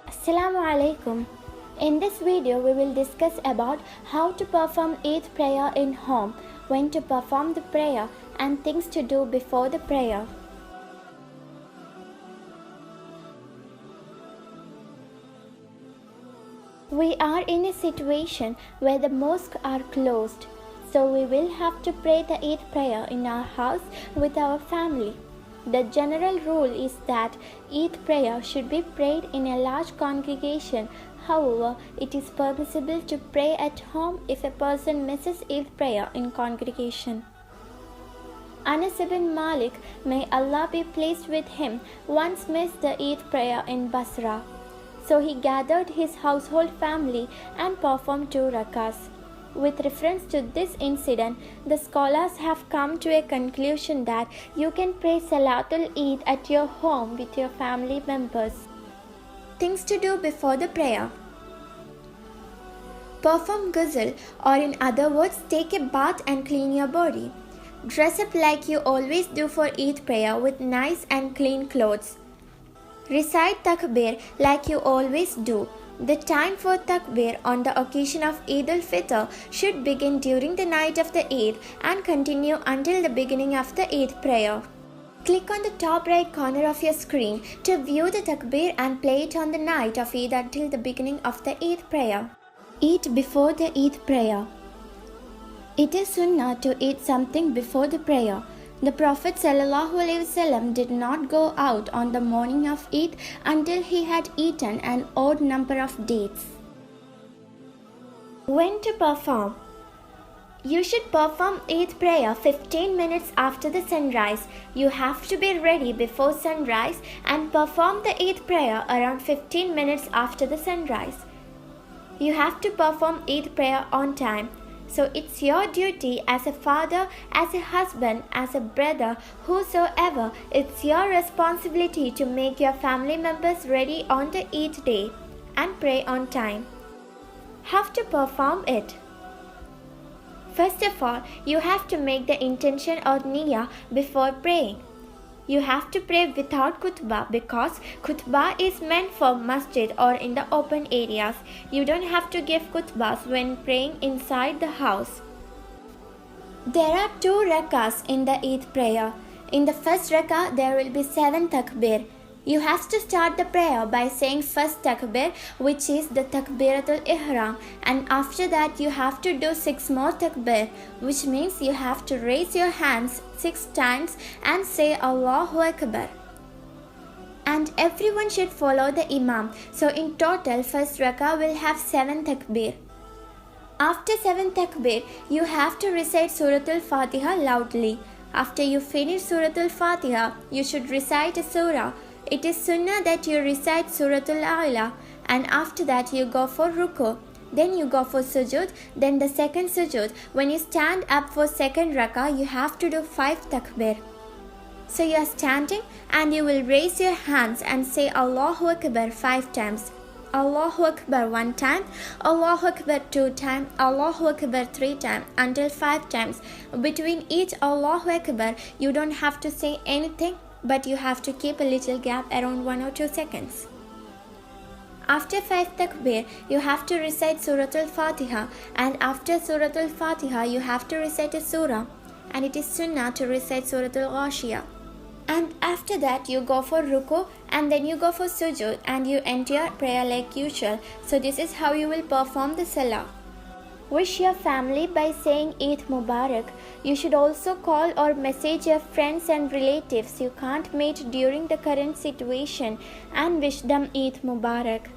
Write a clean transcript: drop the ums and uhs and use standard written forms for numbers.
Assalamu alaikum. In this video we will discuss about how to perform Eid prayer in home, when to perform the prayer and things to do before the prayer. We are in a situation where the mosques are closed, so we will have to pray the Eid prayer in our house with our family. The general rule is that Eid prayer should be prayed in a large congregation. However, it is permissible to pray at home if a person misses Eid prayer in congregation. Anas ibn Malik, may Allah be pleased with him, once missed the Eid prayer in Basra. So he gathered his household family and performed 2 rakas. With reference to this incident, the scholars have come to a conclusion that you can pray Salatul Eid at your home with your family members. Things to do before the prayer. Perform ghusl, or in other words, take a bath and clean your body. Dress up like you always do for Eid prayer with nice and clean clothes. Recite takbir like you always do. The time for takbir on the occasion of Eid al-Fitr should begin during the night of the Eid and continue until the beginning of the Eid prayer. Click on the top right corner of your screen to view the takbir and play it on the night of Eid until the beginning of the Eid prayer. Eat before the Eid prayer. It is sunnah to eat something before the prayer. The Prophet ﷺ did not go out on the morning of Eid until he had eaten an odd number of dates. When to perform? You should perform Eid prayer 15 minutes after the sunrise. You have to be ready before sunrise and perform the Eid prayer around 15 minutes after the sunrise. You have to perform Eid prayer on time. So it's your duty as a father, as a husband, as a brother, whosoever, it's your responsibility to make your family members ready on the Eid day and pray on time. How to perform it? First of all, you have to make the intention or niyyah before praying. You have to pray without khutbah because khutbah is meant for masjid or in the open areas. You don't have to give khutbahs when praying inside the house. There are 2 rakas in the Eid prayer. In the first rakah, there will be 7 takbir. You have to start the prayer by saying first takbir, which is the takbiratul ihram, and after that you have to do 6 more takbir, which means you have to raise your hands 6 times and say Allahu Akbar. And everyone should follow the imam. So in total, first rakah will have 7 takbir. After 7 takbir, you have to recite Suratul Fatiha loudly. After you finish Suratul Fatiha, you should recite a surah. It is sunnah that you recite Suratul A'la, and after that you go for ruku. Then you go for sujood, then the second sujood. When you stand up for second rakah, you have to do 5 takbir. So you are standing and you will raise your hands and say Allahu Akbar 5 times. Allahu Akbar 1 time, Allahu Akbar 2 times, Allahu Akbar 3 times, until 5 times. Between each Allahu Akbar, you don't have to say anything, but you have to keep a little gap around 1 or 2 seconds. After 5 takbir, you have to recite Suratul Fatiha, and after Suratul Fatiha, you have to recite a surah, and it is sunnah to recite Suratul Ghashiyah. And after that, you go for ruku, and then you go for sujood, and you end your prayer like usual. So this is how you will perform the salah. Wish your family by saying Eid Mubarak. You should also call or message your friends and relatives you can't meet during the current situation and wish them Eid Mubarak.